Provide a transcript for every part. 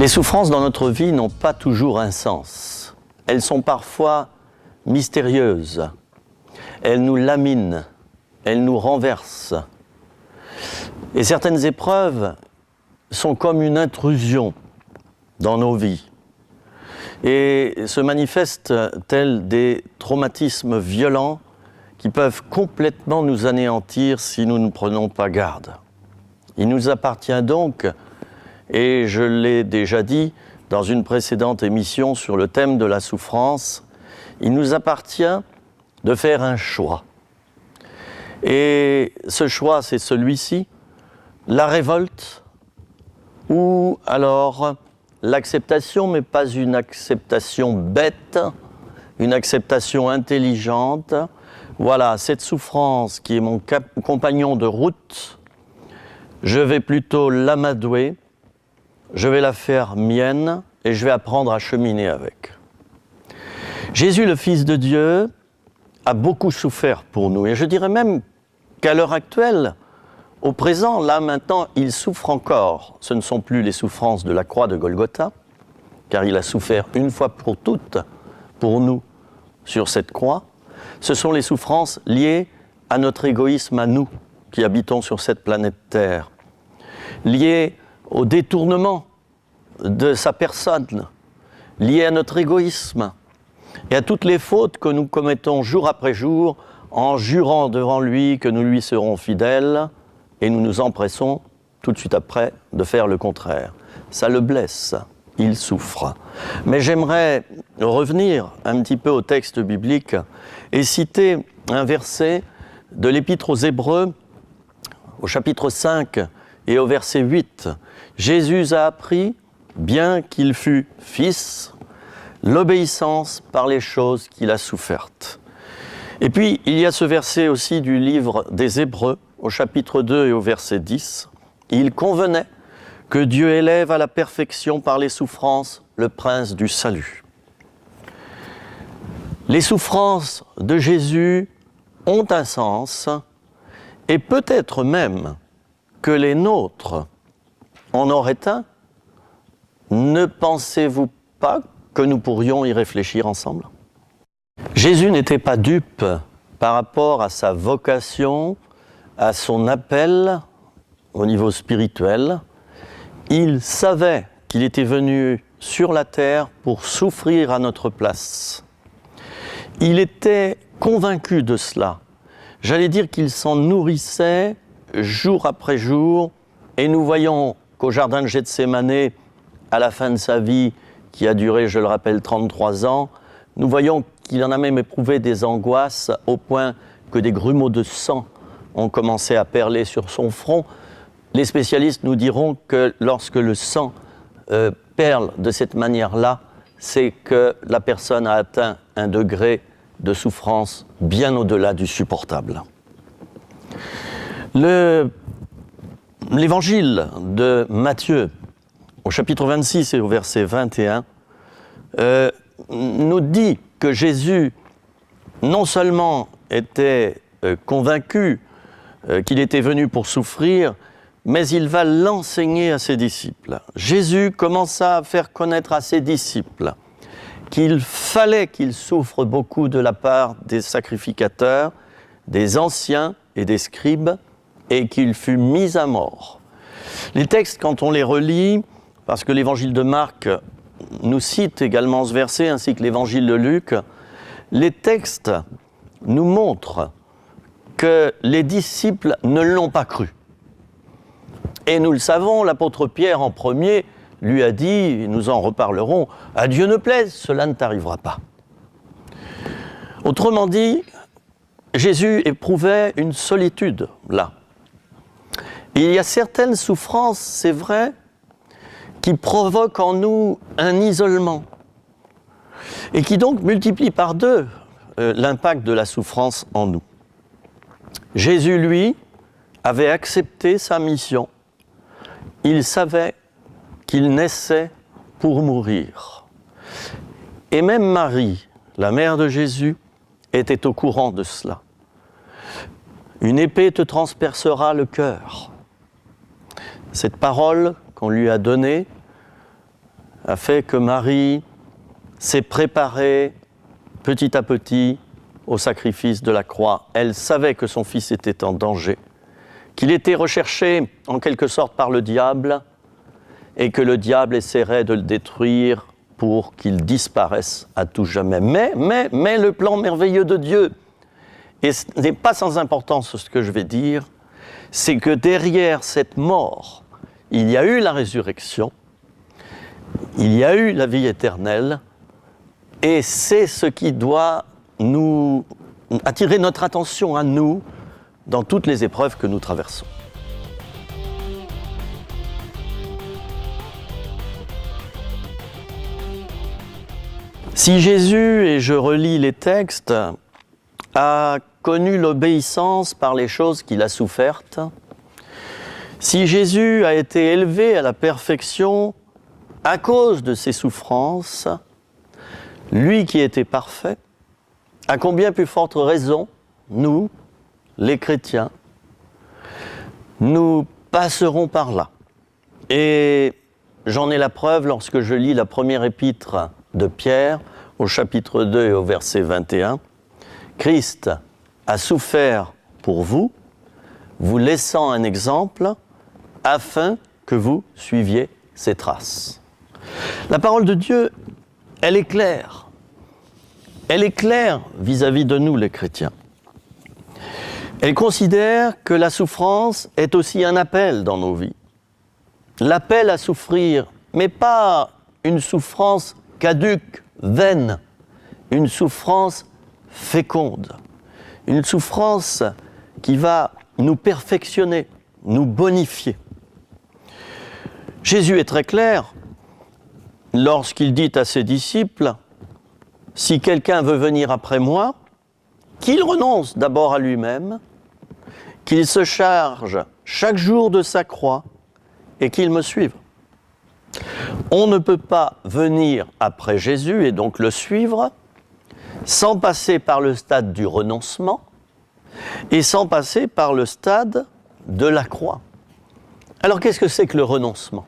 Les souffrances dans notre vie n'ont pas toujours un sens. Elles sont parfois mystérieuses. Elles nous laminent, elles nous renversent. Et certaines épreuves sont comme une intrusion dans nos vies et se manifestent tels des traumatismes violents qui peuvent complètement nous anéantir si nous ne prenons pas garde. Il nous appartient donc, et je l'ai déjà dit dans une précédente émission sur le thème de la souffrance, il nous appartient de faire un choix. Et ce choix, c'est celui-ci, la révolte, ou alors l'acceptation, mais pas une acceptation bête, une acceptation intelligente. Voilà, cette souffrance qui est mon compagnon de route, je vais plutôt l'amadouer, je vais la faire mienne et je vais apprendre à cheminer avec. Jésus, le Fils de Dieu, a beaucoup souffert pour nous. Et je dirais même qu'à l'heure actuelle, au présent, là maintenant, il souffre encore. Ce ne sont plus les souffrances de la croix de Golgotha, car il a souffert une fois pour toutes, pour nous, sur cette croix. Ce sont les souffrances liées à notre égoïsme à nous, qui habitons sur cette planète Terre, liées au détournement de sa personne, liées à notre égoïsme et à toutes les fautes que nous commettons jour après jour en jurant devant lui que nous lui serons fidèles et nous nous empressons tout de suite après de faire le contraire. Ça le blesse, il souffre. Mais j'aimerais revenir un petit peu au texte biblique et citer un verset de l'Épître aux Hébreux, au chapitre 5 et au verset 8. Jésus a appris, bien qu'il fût fils, l'obéissance par les choses qu'il a souffertes. Et puis, il y a ce verset aussi du livre des Hébreux, au chapitre 2 et au verset 10. Il convenait que Dieu élève à la perfection par les souffrances le prince du salut. Les souffrances de Jésus ont un sens, et peut-être même que les nôtres en auraient un. Ne pensez-vous pas que nous pourrions y réfléchir ensemble ? Jésus n'était pas dupe par rapport à sa vocation, à son appel au niveau spirituel. Il savait qu'il était venu sur la terre pour souffrir à notre place. Il était convaincu de cela. J'allais dire qu'il s'en nourrissait jour après jour, et nous voyons qu'au jardin de Gethsémanée, à la fin de sa vie, qui a duré, je le rappelle, 33 ans, nous voyons qu'il en a même éprouvé des angoisses au point que des grumeaux de sang ont commencé à perler sur son front. Les spécialistes nous diront que lorsque le sang perle de cette manière-là, c'est que la personne a atteint un degré de souffrance bien au-delà du supportable. L'évangile de Matthieu, au chapitre 26 et au verset 21, nous dit que Jésus non seulement était convaincu qu'il était venu pour souffrir, mais il va l'enseigner à ses disciples. Jésus commença à faire connaître à ses disciples qu'il fallait qu'il souffre beaucoup de la part des sacrificateurs, des anciens et des scribes, et qu'il fut mis à mort. Les textes, quand on les relit, parce que l'évangile de Marc nous cite également ce verset, ainsi que l'évangile de Luc, les textes nous montrent que les disciples ne l'ont pas cru. Et nous le savons, l'apôtre Pierre en premier lui a dit, nous en reparlerons, « À Dieu ne plaise, cela ne t'arrivera pas ». Autrement dit, Jésus éprouvait une solitude là. Et il y a certaines souffrances, c'est vrai, qui provoquent en nous un isolement et qui donc multiplient par deux l'impact de la souffrance en nous. Jésus, lui, avait accepté sa mission. Il savait qu'il naissait pour mourir. Et même Marie, la mère de Jésus, était au courant de cela. Une épée te transpercera le cœur. Cette parole qu'on lui a donnée a fait que Marie s'est préparée petit à petit au sacrifice de la croix. Elle savait que son fils était en danger, qu'il était recherché en quelque sorte par le diable et que le diable essaierait de le détruire pour qu'il disparaisse à tout jamais. Mais le plan merveilleux de Dieu, et ce n'est pas sans importance ce que je vais dire, c'est que derrière cette mort, il y a eu la résurrection, il y a eu la vie éternelle, et c'est ce qui doit nous attirer notre attention à nous dans toutes les épreuves que nous traversons. Si Jésus, et je relis les textes, a connu l'obéissance par les choses qu'il a souffertes, si Jésus a été élevé à la perfection à cause de ses souffrances, lui qui était parfait, à combien plus forte raison, nous, les chrétiens, nous passerons par là. Et j'en ai la preuve lorsque je lis la première épître de Pierre, au chapitre 2 et au verset 21. Christ a souffert pour vous, vous laissant un exemple, afin que vous suiviez ses traces. La parole de Dieu, elle est claire. Elle est claire vis-à-vis de nous, les chrétiens. Elle considère que la souffrance est aussi un appel dans nos vies. L'appel à souffrir, mais pas une souffrance caduque, vaine, une souffrance féconde, une souffrance qui va nous perfectionner, nous bonifier. Jésus est très clair lorsqu'il dit à ses disciples, « Si quelqu'un veut venir après moi, qu'il renonce d'abord à lui-même, qu'il se charge chaque jour de sa croix et qu'il me suive. » On ne peut pas venir après Jésus et donc le suivre sans passer par le stade du renoncement et sans passer par le stade de la croix. Alors qu'est-ce que c'est que le renoncement ?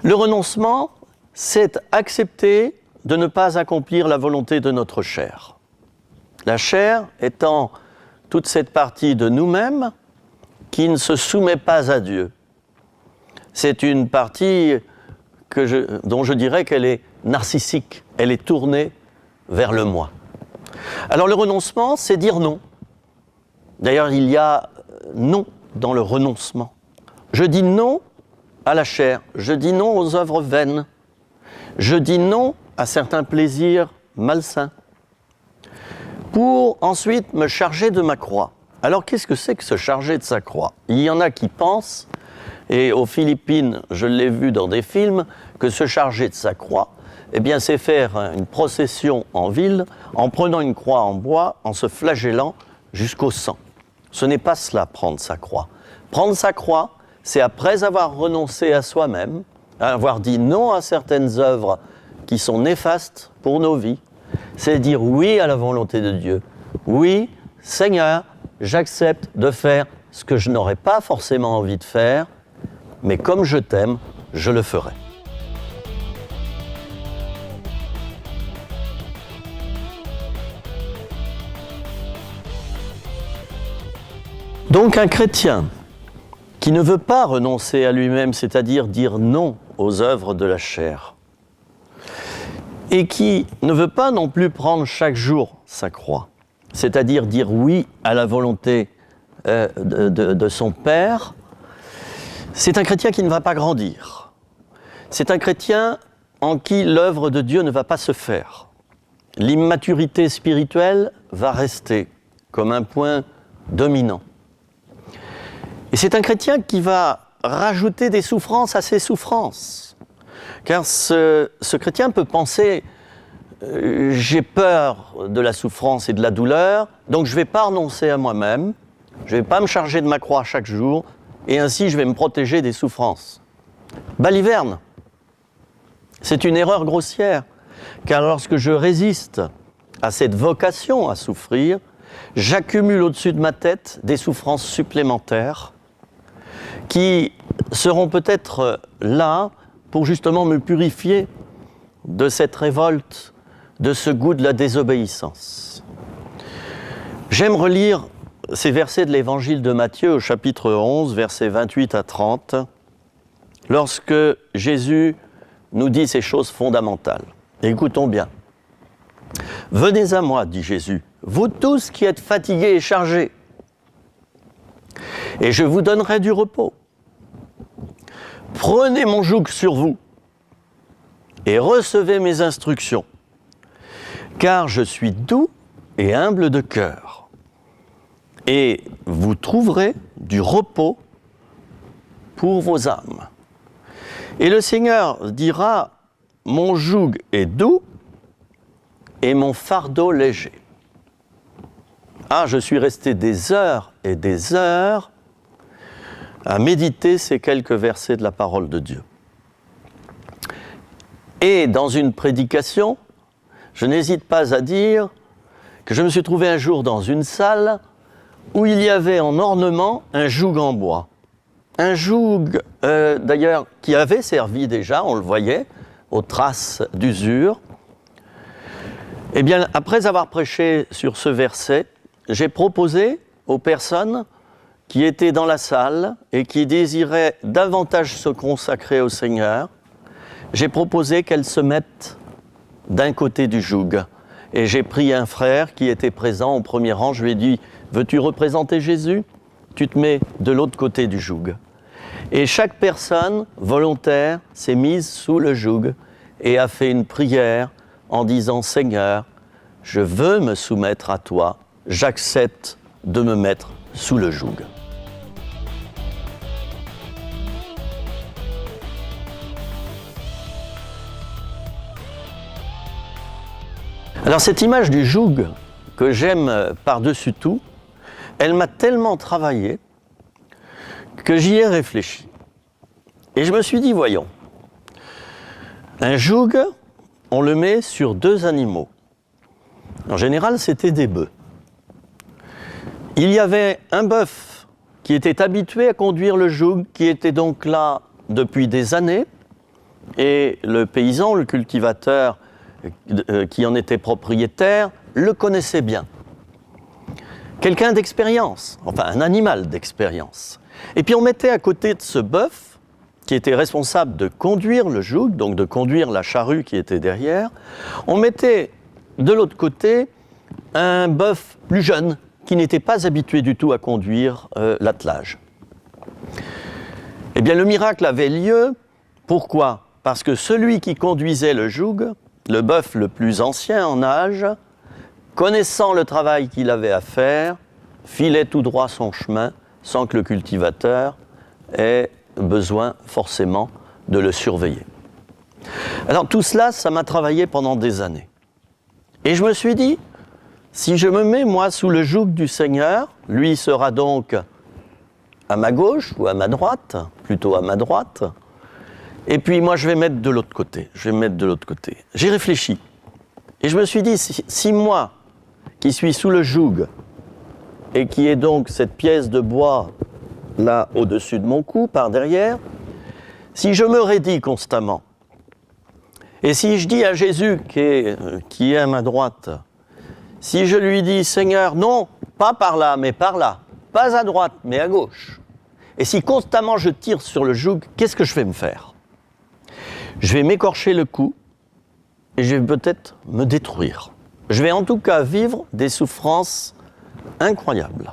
Le renoncement, c'est accepter de ne pas accomplir la volonté de notre chair. La chair étant toute cette partie de nous-mêmes qui ne se soumet pas à Dieu. C'est une partie dont je dirais qu'elle est narcissique, elle est tournée vers le moi. Alors le renoncement, c'est dire non. D'ailleurs, il y a non dans le renoncement. Je dis non à la chair, je dis non aux œuvres vaines, je dis non à certains plaisirs malsains, pour ensuite me charger de ma croix. Alors qu'est-ce que c'est que se charger de sa croix ? Il y en a qui pensent, et aux Philippines, je l'ai vu dans des films, que se charger de sa croix, eh bien, c'est faire une procession en ville en prenant une croix en bois, en se flagellant jusqu'au sang. Ce n'est pas cela, prendre sa croix. Prendre sa croix, c'est après avoir renoncé à soi-même, avoir dit non à certaines œuvres qui sont néfastes pour nos vies, c'est dire oui à la volonté de Dieu. Oui, Seigneur, j'accepte de faire ce que je n'aurais pas forcément envie de faire, mais comme je t'aime, je le ferai. Donc un chrétien qui ne veut pas renoncer à lui-même, c'est-à-dire dire non aux œuvres de la chair, et qui ne veut pas non plus prendre chaque jour sa croix, c'est-à-dire dire oui à la volonté de son Père, c'est un chrétien qui ne va pas grandir. C'est un chrétien en qui l'œuvre de Dieu ne va pas se faire. L'immaturité spirituelle va rester comme un point dominant. Et c'est un chrétien qui va rajouter des souffrances à ses souffrances. Car ce chrétien peut penser j'ai peur de la souffrance et de la douleur, donc je ne vais pas renoncer à moi-même, je ne vais pas me charger de ma croix chaque jour, et ainsi je vais me protéger des souffrances. Baliverne, c'est une erreur grossière, car lorsque je résiste à cette vocation à souffrir, j'accumule au-dessus de ma tête des souffrances supplémentaires qui seront peut-être là pour justement me purifier de cette révolte, de ce goût de la désobéissance. J'aime relire ces versets de l'évangile de Matthieu au chapitre 11, versets 28 à 30, lorsque Jésus nous dit ces choses fondamentales. Écoutons bien. « Venez à moi, dit Jésus, vous tous qui êtes fatigués et chargés, et je vous donnerai du repos. Prenez mon joug sur vous et recevez mes instructions, car je suis doux et humble de cœur, et vous trouverez du repos pour vos âmes. Et le Seigneur dira, mon joug est doux et mon fardeau léger. » Ah, je suis resté des heures et des heures à méditer ces quelques versets de la parole de Dieu. Et dans une prédication, je n'hésite pas à dire que je me suis trouvé un jour dans une salle où il y avait en ornement un joug en bois. Un joug, d'ailleurs, qui avait servi déjà, on le voyait, aux traces d'usure. Eh bien, après avoir prêché sur ce verset, j'ai proposé aux personnes qui étaient dans la salle et qui désiraient davantage se consacrer au Seigneur, j'ai proposé qu'elles se mettent d'un côté du joug. Et j'ai pris un frère qui était présent au premier rang, je lui ai dit « Veux-tu représenter Jésus ? Tu te mets de l'autre côté du joug. » Et chaque personne volontaire s'est mise sous le joug et a fait une prière en disant « Seigneur, je veux me soumettre à toi, j'accepte de me mettre sous le joug. » Alors cette image du joug que j'aime par-dessus tout, elle m'a tellement travaillé que j'y ai réfléchi. Et je me suis dit, voyons, un joug, on le met sur deux animaux. En général, c'était des bœufs. Il y avait un bœuf qui était habitué à conduire le joug, qui était donc là depuis des années, et le paysan, le cultivateur qui en était propriétaire, le connaissait bien. Quelqu'un d'expérience, enfin un animal d'expérience. Et puis on mettait à côté de ce bœuf, qui était responsable de conduire le joug, donc de conduire la charrue qui était derrière, on mettait de l'autre côté un bœuf plus jeune, qui n'était pas habitué du tout à conduire l'attelage. Eh bien le miracle avait lieu, pourquoi ? Parce que celui qui conduisait le joug, le bœuf le plus ancien en âge, connaissant le travail qu'il avait à faire, filait tout droit son chemin sans que le cultivateur ait besoin forcément de le surveiller. Alors tout cela, ça m'a travaillé pendant des années. Et je me suis dit, si je me mets moi sous le joug du Seigneur, lui sera donc à ma gauche ou à ma droite, plutôt à ma droite, et puis moi je vais mettre de l'autre côté, J'ai réfléchi et je me suis dit, si moi qui suis sous le joug et qui est donc cette pièce de bois là au-dessus de mon cou, par derrière, si je me raidis constamment, et si je dis à Jésus qui est à ma droite, si je lui dis, Seigneur, non, pas par là, mais par là, pas à droite, mais à gauche, et si constamment je tire sur le joug, qu'est-ce que je vais me faire ? Je vais m'écorcher le cou et je vais peut-être me détruire. Je vais en tout cas vivre des souffrances incroyables.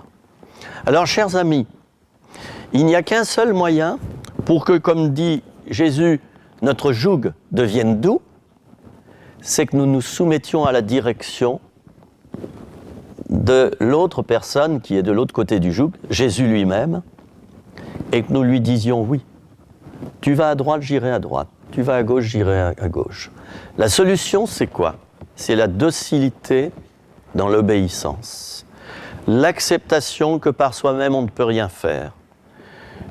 Alors, chers amis, il n'y a qu'un seul moyen pour que, comme dit Jésus, notre joug devienne doux, c'est que nous nous soumettions à la direction de l'autre personne qui est de l'autre côté du joug, Jésus lui-même, et que nous lui disions oui. Tu vas à droite, j'irai à droite. Tu vas à gauche, j'irai à gauche. La solution, c'est quoi ? C'est la docilité dans l'obéissance. L'acceptation que par soi-même, on ne peut rien faire.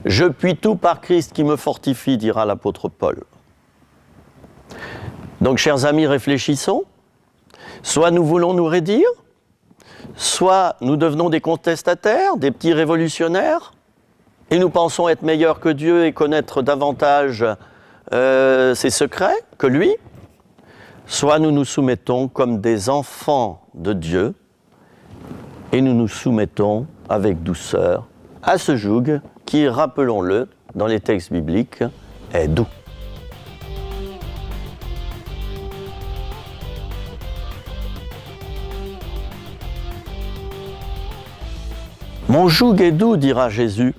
Je puis tout par Christ qui me fortifie, dira l'apôtre Paul. Donc, chers amis, réfléchissons. Soit nous voulons nous raidir, soit nous devenons des contestataires, des petits révolutionnaires, et nous pensons être meilleurs que Dieu et connaître davantage ses secrets que lui, soit nous nous soumettons comme des enfants de Dieu et nous nous soumettons avec douceur à ce joug qui, rappelons-le, dans les textes bibliques, est doux. Mon joug est doux, dira Jésus,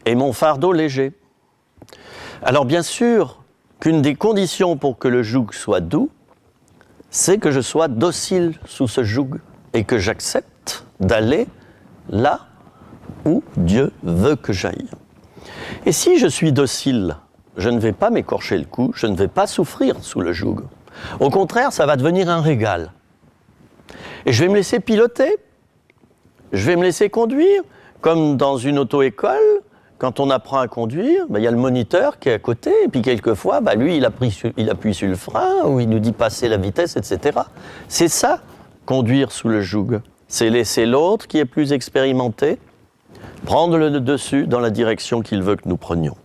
et mon fardeau léger. Alors bien sûr qu'une des conditions pour que le joug soit doux, c'est que je sois docile sous ce joug et que j'accepte d'aller là où Dieu veut que j'aille. Et si je suis docile, je ne vais pas m'écorcher le cou, je ne vais pas souffrir sous le joug. Au contraire, ça va devenir un régal. Et je vais me laisser piloter, je vais me laisser conduire, comme dans une auto-école. Quand on apprend à conduire, il y a le moniteur qui est à côté, et puis quelquefois, lui, il appuie sur le frein, ou il nous dit passer la vitesse, etc. C'est ça, conduire sous le joug. C'est laisser l'autre qui est plus expérimenté prendre le dessus dans la direction qu'il veut que nous prenions.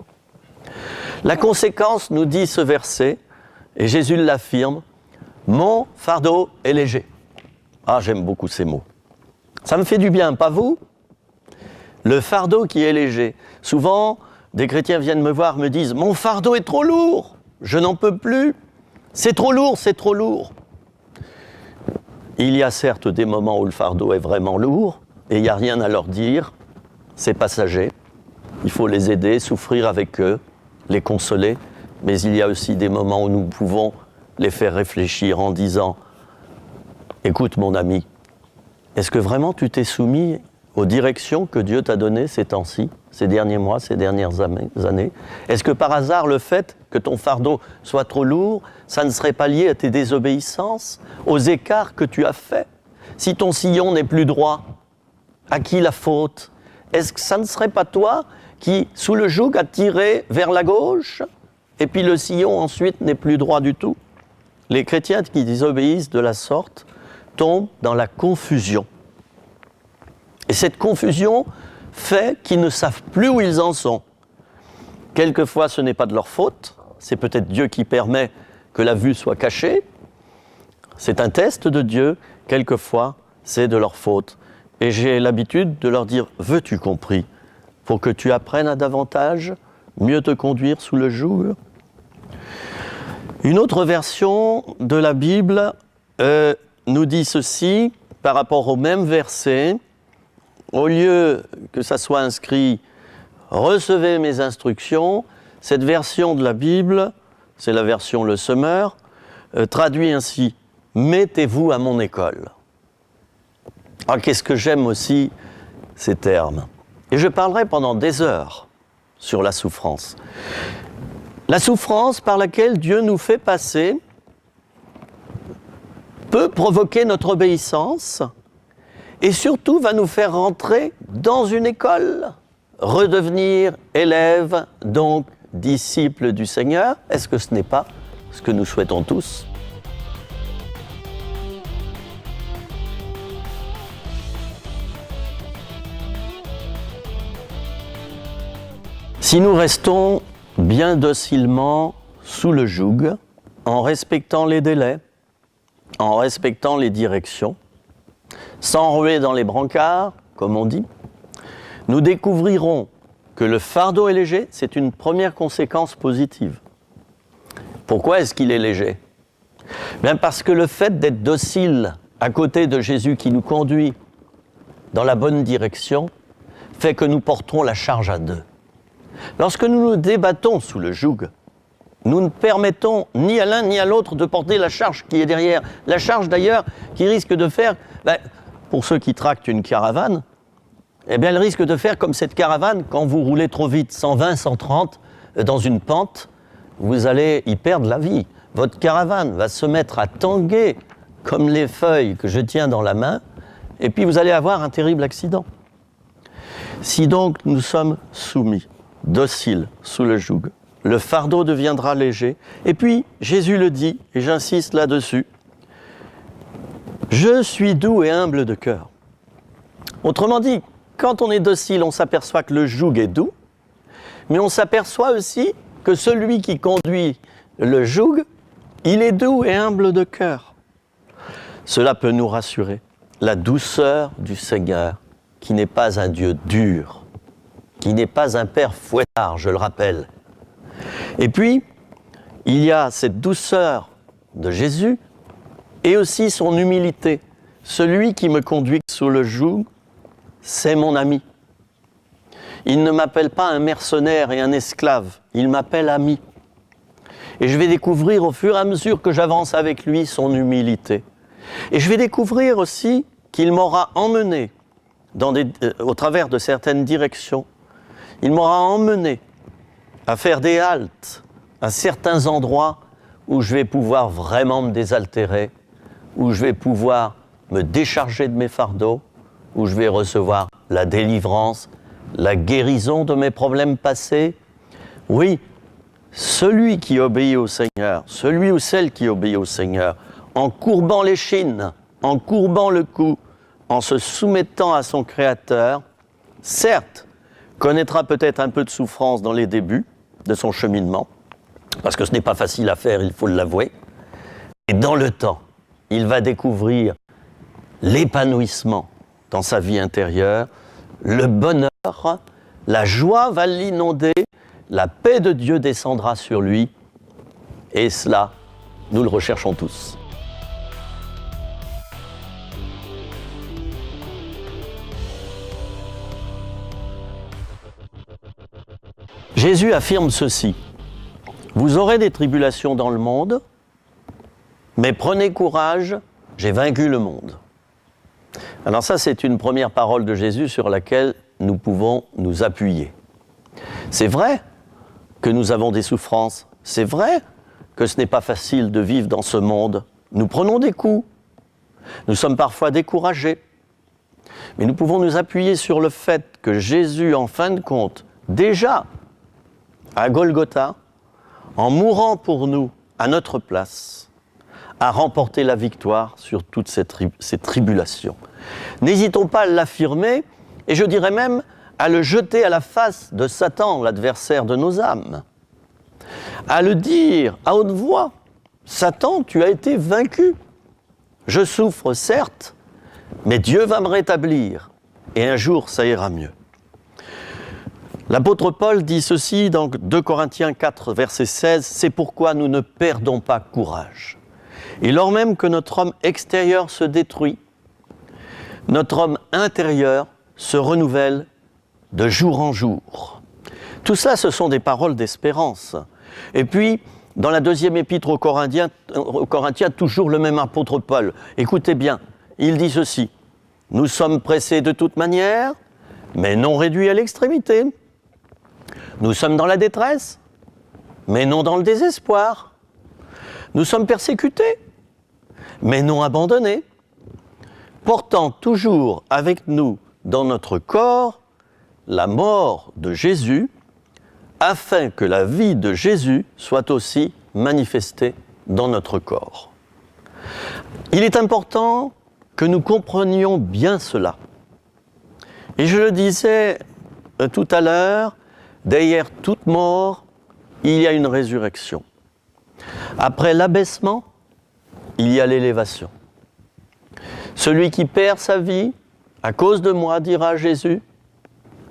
La conséquence, nous dit ce verset, et Jésus l'affirme, « Mon fardeau est léger ». Ah, j'aime beaucoup ces mots. Ça me fait du bien, pas vous ? Le fardeau qui est léger. Souvent, des chrétiens viennent me voir, me disent « Mon fardeau est trop lourd, je n'en peux plus, c'est trop lourd, c'est trop lourd ». Il y a certes des moments où le fardeau est vraiment lourd, et il n'y a rien à leur dire, c'est passager. Il faut les aider, souffrir avec eux, les consoler, mais il y a aussi des moments où nous pouvons les faire réfléchir en disant « Écoute mon ami, est-ce que vraiment tu t'es soumis aux directions que Dieu t'a données ces temps-ci, ces derniers mois, ces dernières années ? Est-ce que par hasard le fait que ton fardeau soit trop lourd, ça ne serait pas lié à tes désobéissances, aux écarts que tu as faits ? Si ton sillon n'est plus droit, à qui la faute ? Est-ce que ça ne serait pas toi qui, sous le joug, a tiré vers la gauche, et puis le sillon ensuite n'est plus droit du tout ? Les chrétiens qui désobéissent de la sorte tombent dans la confusion. Et cette confusion fait qu'ils ne savent plus où ils en sont. Quelquefois, ce n'est pas de leur faute, c'est peut-être Dieu qui permet que la vue soit cachée. C'est un test de Dieu, quelquefois, c'est de leur faute. Et j'ai l'habitude de leur dire « Veux-tu compris pour que tu apprennes à davantage mieux te conduire sous le joug ?» Une autre version de la Bible nous dit ceci par rapport au même verset. Au lieu que ça soit inscrit « Recevez mes instructions », cette version de la Bible, c'est la version Le Semeur, traduit ainsi « Mettez-vous à mon école ». Ah, qu'est-ce que j'aime aussi ces termes. Et je parlerai pendant des heures sur la souffrance. La souffrance par laquelle Dieu nous fait passer peut provoquer notre obéissance et surtout va nous faire rentrer dans une école, redevenir élève, donc disciple du Seigneur. Est-ce que ce n'est pas ce que nous souhaitons tous ? Si nous restons bien docilement sous le joug, en respectant les délais, en respectant les directions, sans ruer dans les brancards, comme on dit, nous découvrirons que le fardeau est léger, c'est une première conséquence positive. Pourquoi est-ce qu'il est léger ? Bien parce que le fait d'être docile à côté de Jésus qui nous conduit dans la bonne direction fait que nous porterons la charge à deux. Lorsque nous nous débattons sous le joug, nous ne permettons ni à l'un ni à l'autre de porter la charge qui est derrière. La charge d'ailleurs qui risque de faire, pour ceux qui tractent une caravane, elle risque de faire comme cette caravane quand vous roulez trop vite, 120, 130, dans une pente, vous allez y perdre la vie. Votre caravane va se mettre à tanguer comme les feuilles que je tiens dans la main, et puis vous allez avoir un terrible accident. Si donc nous sommes soumis, dociles sous le joug, le fardeau deviendra léger. Et puis, Jésus le dit, et j'insiste là-dessus, « Je suis doux et humble de cœur ». Autrement dit, quand on est docile, on s'aperçoit que le joug est doux, mais on s'aperçoit aussi que celui qui conduit le joug, il est doux et humble de cœur. Cela peut nous rassurer. La douceur du Seigneur, qui n'est pas un Dieu dur, qui n'est pas un Père fouettard, je le rappelle. Et puis, il y a cette douceur de Jésus et aussi son humilité. Celui qui me conduit sous le joug, c'est mon ami. Il ne m'appelle pas un mercenaire et un esclave, il m'appelle ami. Et je vais découvrir au fur et à mesure que j'avance avec lui son humilité. Et je vais découvrir aussi qu'il m'aura emmené au travers de certaines directions. Il m'aura emmené à faire des haltes à certains endroits où je vais pouvoir vraiment me désaltérer, où je vais pouvoir me décharger de mes fardeaux, où je vais recevoir la délivrance, la guérison de mes problèmes passés. Oui, celui qui obéit au Seigneur, celui ou celle qui obéit au Seigneur, en courbant l'échine, en courbant le cou, en se soumettant à son Créateur, certes, connaîtra peut-être un peu de souffrance dans les débuts de son cheminement, parce que ce n'est pas facile à faire, il faut l'avouer. Et dans le temps, il va découvrir l'épanouissement dans sa vie intérieure, le bonheur, la joie va l'inonder, la paix de Dieu descendra sur lui, et cela, nous le recherchons tous. Jésus affirme ceci: vous aurez des tribulations dans le monde, mais prenez courage, j'ai vaincu le monde. Alors ça, c'est une première parole de Jésus sur laquelle nous pouvons nous appuyer. C'est vrai que nous avons des souffrances, c'est vrai que ce n'est pas facile de vivre dans ce monde. Nous prenons des coups, nous sommes parfois découragés, mais nous pouvons nous appuyer sur le fait que Jésus, en fin de compte, déjà à Golgotha, en mourant pour nous à notre place, a remporté la victoire sur toutes ces tribulations. N'hésitons pas à l'affirmer, et je dirais même à le jeter à la face de Satan, l'adversaire de nos âmes. À le dire à haute voix: Satan, tu as été vaincu. Je souffre, certes, mais Dieu va me rétablir, et un jour, ça ira mieux. L'apôtre Paul dit ceci dans 2 Corinthiens 4, verset 16, « C'est pourquoi nous ne perdons pas courage. Et lors même que notre homme extérieur se détruit, notre homme intérieur se renouvelle de jour en jour. » Tout ça, ce sont des paroles d'espérance. Et puis, dans la deuxième épître aux Corinthiens, toujours le même apôtre Paul. Écoutez bien, il dit ceci: « Nous sommes pressés de toute manière, mais non réduits à l'extrémité. Nous sommes dans la détresse, mais non dans le désespoir. Nous sommes persécutés, mais non abandonnés, portant toujours avec nous dans notre corps la mort de Jésus, afin que la vie de Jésus soit aussi manifestée dans notre corps. » Il est important que nous comprenions bien cela. Et je le disais tout à l'heure, derrière toute mort, il y a une résurrection. Après l'abaissement, il y a l'élévation. Celui qui perd sa vie, à cause de moi, dira Jésus,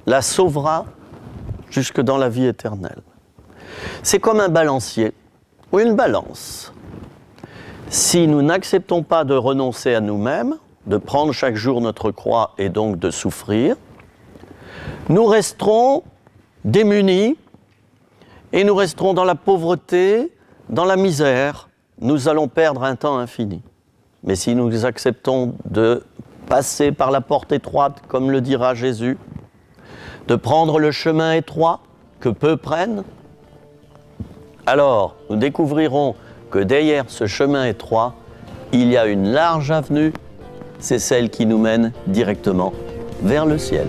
la sauvera jusque dans la vie éternelle. C'est comme un balancier ou une balance. Si nous n'acceptons pas de renoncer à nous-mêmes, de prendre chaque jour notre croix et donc de souffrir, nous resterons démunis et nous resterons dans la pauvreté, dans la misère. Nous allons perdre un temps infini. Mais si nous acceptons de passer par la porte étroite, comme le dira Jésus, de prendre le chemin étroit que peu prennent, alors nous découvrirons que derrière ce chemin étroit, il y a une large avenue, c'est celle qui nous mène directement vers le ciel.